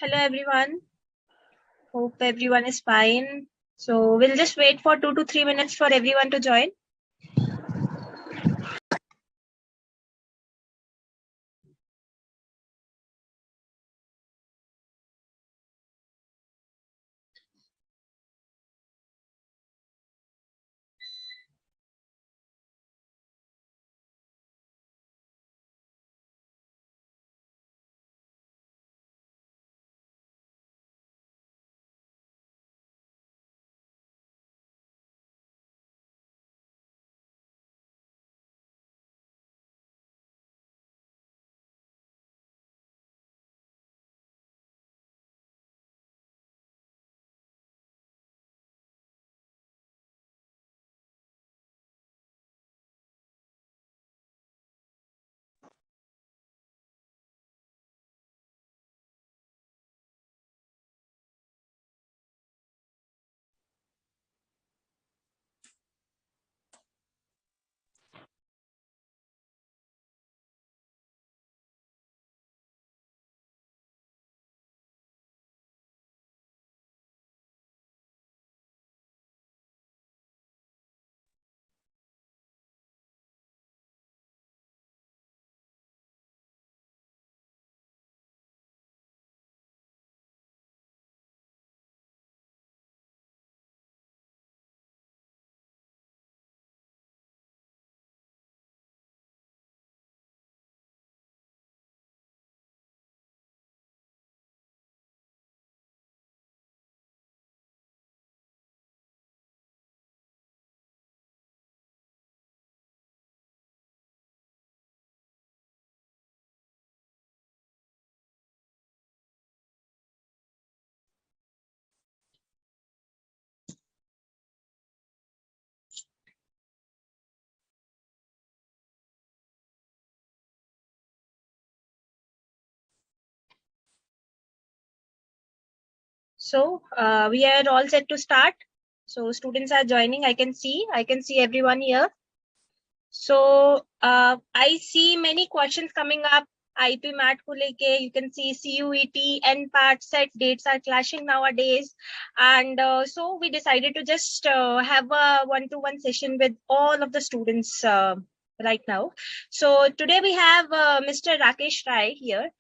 Hello everyone. Hope everyone is fine. So we'll just wait for 2 to 3 minutes for everyone to join. So we are all set to start. So students are joining. I can see everyone here. So I see many questions coming up. IP MAT को लेके, you can see CUET, NPAT, set dates are clashing nowadays, and so we decided to just have a one-to-one session with all of the students right now. So today we have Mr. Rakesh Rai here.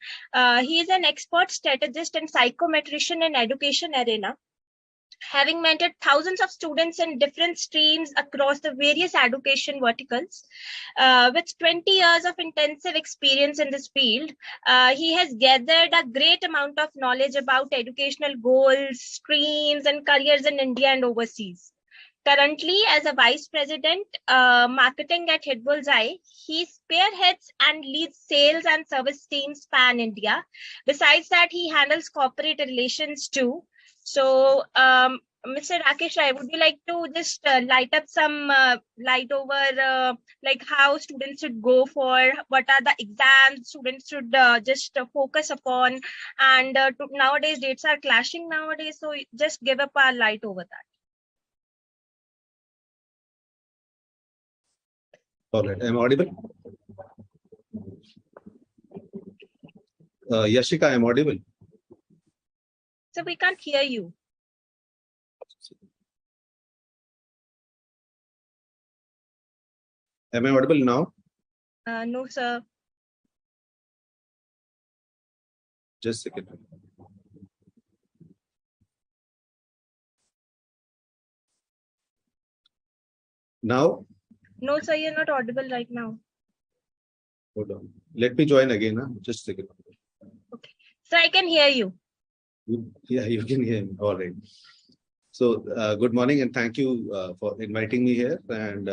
He is an expert strategist and psychometrician in education arena, having mentored thousands of students in different streams across the various education verticals. With 20 years of intensive experience in this field, he has gathered a great amount of knowledge about educational goals, streams, and careers in India and overseas. Currently, as a vice president marketing at Hitbullseye, he spearheads and leads sales and service teams pan India. Besides that, he handles corporate relations too. So, Mr. Rakesh Rai, would you like to just light up some light over like how students should go for, what are the exams students should just focus upon, and nowadays dates are clashing nowadays, so just give up a light over that. All right, I'm audible. Yashika, I'm audible. So we can't hear you. Am I audible now? No, sir. Just a second. Now? No, sir, you're not audible right now. Hold on. Let me join again. Huh? Just a second. Okay. So I can hear you. Yeah, you can hear me. All right. So good morning and thank you for inviting me here. And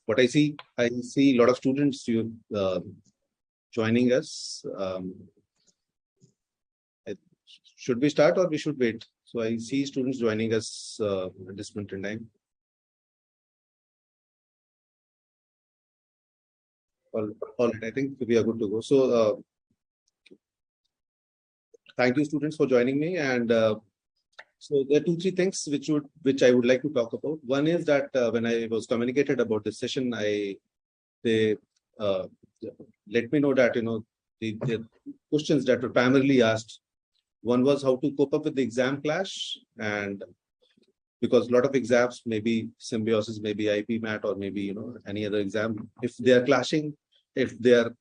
what I see a lot of students joining us. Should we start or we should wait? So I see students joining us at this point in time. All right, I think we are good to go. So thank you, students, for joining me. And so there are 2-3 things which I would like to talk about. One is that when I was communicated about this session, they let me know that the questions that were primarily asked One was how to cope up with the exam clash, and because a lot of exams, maybe symbiosis, maybe IP MAT, or maybe any other exam, if they are clashing, if they are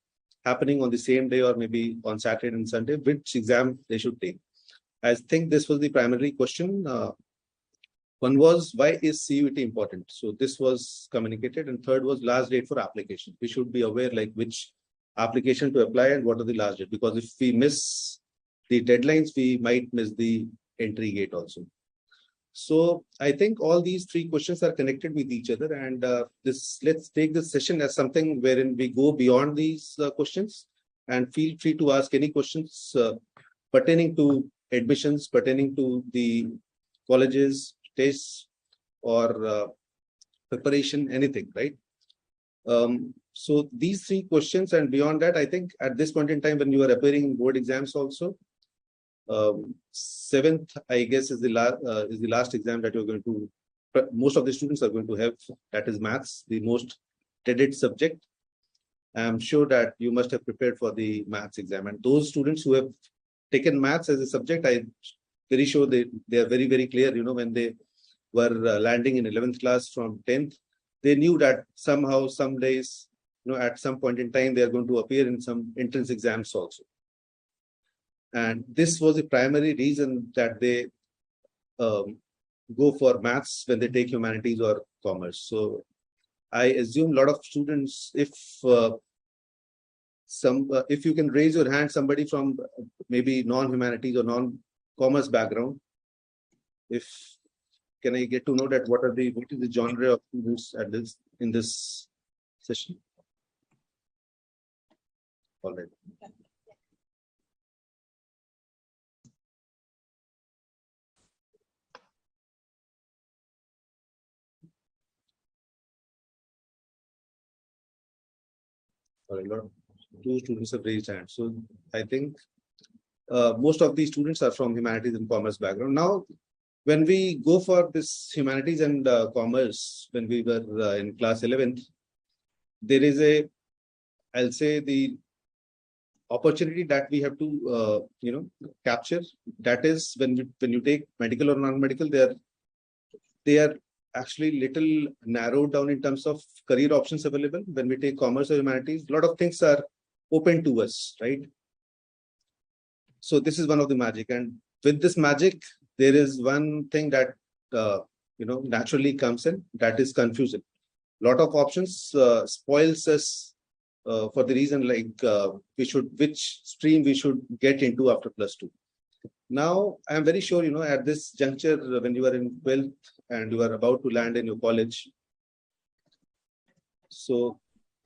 happening on the same day or maybe on Saturday and Sunday, which exam they should take. I think this was the primary question. One was, why is CUET important? So this was communicated. And third was last date for application. We should be aware like which application to apply and what are the last date. Because if we miss the deadlines, we might miss the entry gate also. So I think all these three questions are connected with each other. And let's take this session as something wherein we go beyond these questions, and feel free to ask any questions pertaining to admissions, pertaining to the colleges, tests, or preparation, anything, right? So these three questions, and beyond that, I think at this point in time, when you are appearing in board exams also, 7th, I guess, is the last exam that you're going to, most of the students are going to have, that is maths, the most dreaded subject. I'm sure that you must have prepared for the maths exam, and those students who have taken maths as a subject, I'm very sure they are very, very clear, when they were landing in 11th class from 10th, they knew that somehow, some days, at some point in time, they are going to appear in some entrance exams also. And this was the primary reason that they go for maths when they take humanities or commerce. So I assume a lot of students, if you can raise your hand, somebody from maybe non-humanities or non-commerce background, can I get to know that what is the genre of students in this session? All right. All right. Two students have raised hands. So I think most of these students are from humanities and commerce background. Now, when we go for this humanities and commerce, when we were in class 11th, there is I'll say the opportunity that we have to, capture. That is when you take medical or non-medical, they are actually little narrowed down in terms of career options available. When we take commerce or humanities, a lot of things are open to us, right? So this is one of the magic, and with this magic, there is one thing that naturally comes in, that is confusion. Lot of options spoils us for the reason like which stream we should get into after +2. Now I am very sure at this juncture, when you are in 12th and you are about to land in your college. So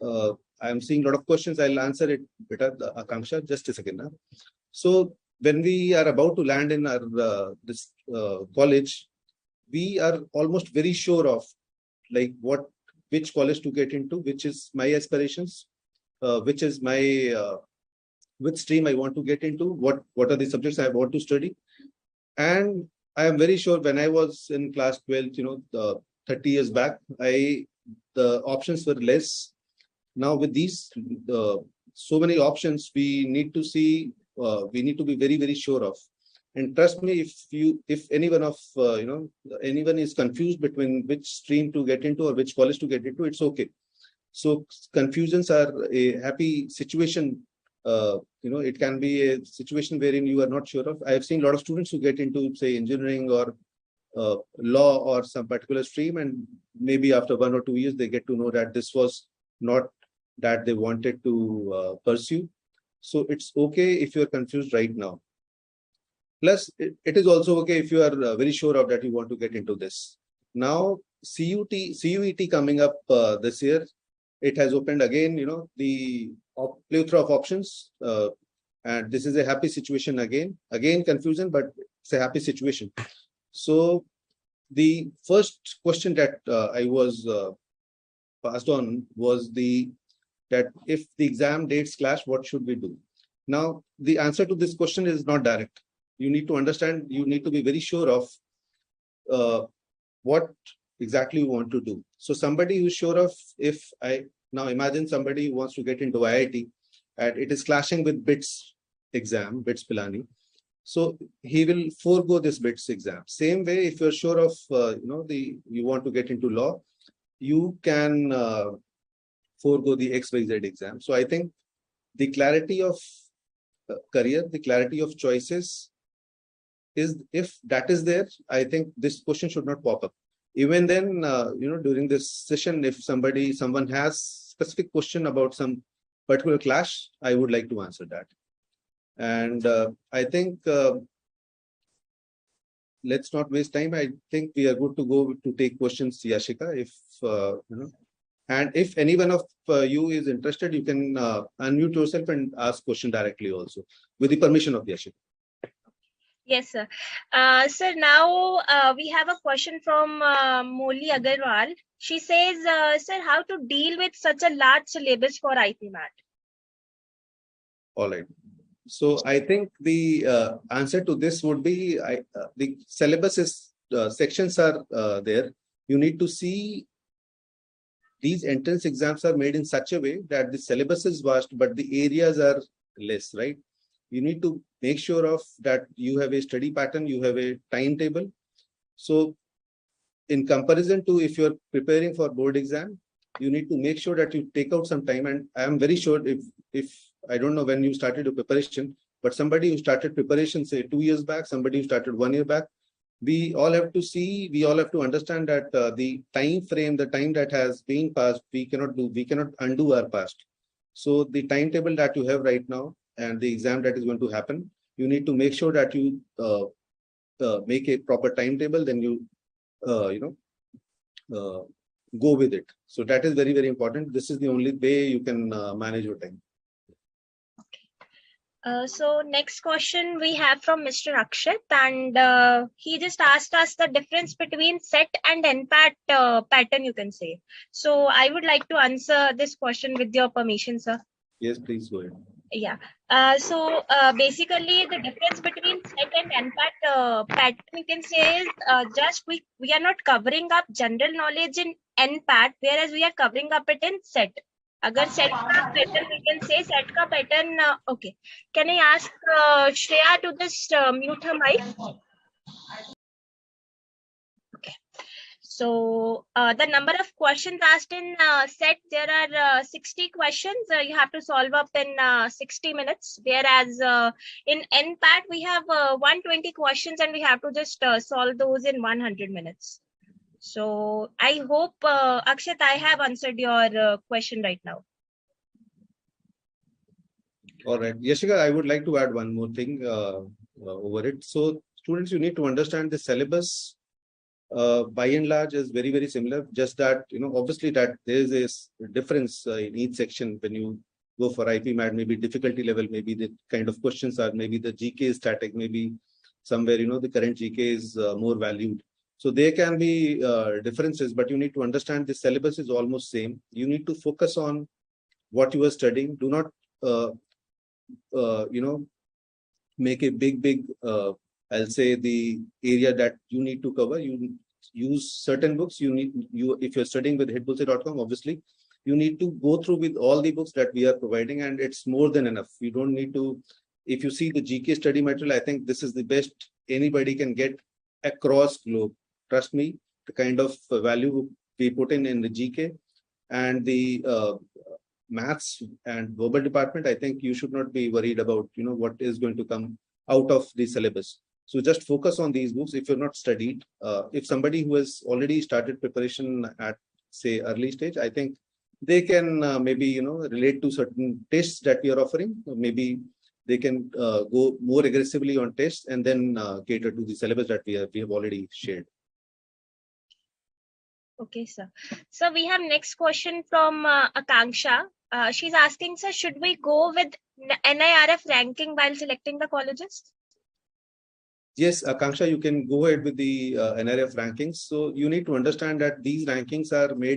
I am seeing a lot of questions. I'll answer it better, Akanksha, just a second now. So when we are about to land in our this college, we are almost very sure of like which college to get into, which is my aspirations, which is my which stream I want to get into, what are the subjects I want to study. And I am very sure when I was in class 12, 30 years back, the options were less. Now with these so many options, we need to see, we need to be very, very sure of. And trust me, if anyone is confused between which stream to get into or which college to get into, it's okay. So confusions are a happy situation. It can be a situation wherein you are not sure of. I have seen a lot of students who get into, say, engineering or law or some particular stream, and maybe after 1 or 2 years, they get to know that this was not that they wanted to pursue. So it's okay if you're confused right now. Plus, it is also okay if you are very sure of that you want to get into this. Now, CUET coming up this year, it has opened again, the plethora of options. And this is a happy situation again. Again, confusion, but it's a happy situation. So the first question that I was passed on was that if the exam dates clash, what should we do? Now, the answer to this question is not direct. You need to understand, you need to be very sure of what exactly you want to do. So somebody who's sure of, now imagine somebody who wants to get into IIT and it is clashing with BITS exam, BITS Pilani. So he will forego this BITS exam. Same way, if you're sure of, you want to get into law, you can forego the XYZ exam. So I think the clarity of career, the clarity of choices is, if that is there, I think this question should not pop up. Even then, during this session, if someone has specific question about some particular clash, I would like to answer that. And I think let's not waste time. I think we are good to go to take questions, Yashika. If and if any one of you is interested, you can unmute yourself and ask question directly also, with the permission of Yashika. Yes, sir. Sir, now we have a question from Molly Agarwal. She says, sir, how to deal with such a large syllabus for IPMAT? All right. So I think the answer to this would be, the syllabus is, sections are there. You need to see these entrance exams are made in such a way that the syllabus is vast, but the areas are less, right? You need to make sure of that you have a study pattern, you have a timetable. So in comparison to if you're preparing for board exam, you need to make sure that you take out some time. And I am very sure if I don't know when you started your preparation, but somebody who started preparation, say 2 years back, somebody who started 1 year back, we all have to understand that the time frame, the time that has been passed, we cannot undo our past. So the timetable that you have right now and the exam that is going to happen, you need to make sure that you make a proper timetable, then you go with it. So that is very, very important. This is the only way you can manage your time. So next question we have from Mr. Akshat, and he just asked us the difference between CET and NPAT pattern, you can say. So I would like to answer this question with your permission, sir. Yes, please go ahead. Yeah. So basically the difference between CET and NPAT pattern, you can say, is just we are not covering up general knowledge in NPAT, whereas we are covering up it in CET. अगर set का pattern we can say set का pattern okay. Can I ask Shreya to just mute her mic? Okay. So the number of questions asked in set, there are 60 questions you have to solve up in 60 minutes, whereas in NPAT we have 120 questions and we have to just solve those in 100 minutes. So I hope Akshat, I have answered your question right now. All right, Yashika, I would like to add one more thing over it. So students, you need to understand the syllabus by and large is very, very similar. Just that, obviously that there is a difference in each section. When you go for IPMAT, maybe difficulty level, maybe the kind of questions are, maybe the GK is static, maybe somewhere, the current GK is more valued. So there can be differences, but you need to understand the syllabus is almost same. You need to focus on what you are studying. Do not, make a big, I'll say the area that you need to cover. You use certain books. If you're studying with Hitbullseye.com, obviously, you need to go through with all the books that we are providing, and it's more than enough. You don't need to, if you see the GK study material, I think this is the best anybody can get across globe. Trust me, the kind of value we put in the GK and the maths and verbal department, I think you should not be worried about, what is going to come out of the syllabus. So just focus on these books. If you're not studied, if somebody who has already started preparation at, say, early stage, I think they can maybe, relate to certain tests that we are offering. Maybe they can go more aggressively on tests and then cater to the syllabus that we have already shared. Okay, sir. So we have next question from Akanksha. She's asking, sir, should we go with NIRF ranking while selecting the colleges? Yes, Akanksha, you can go ahead with the NIRF rankings. So you need to understand that these rankings are made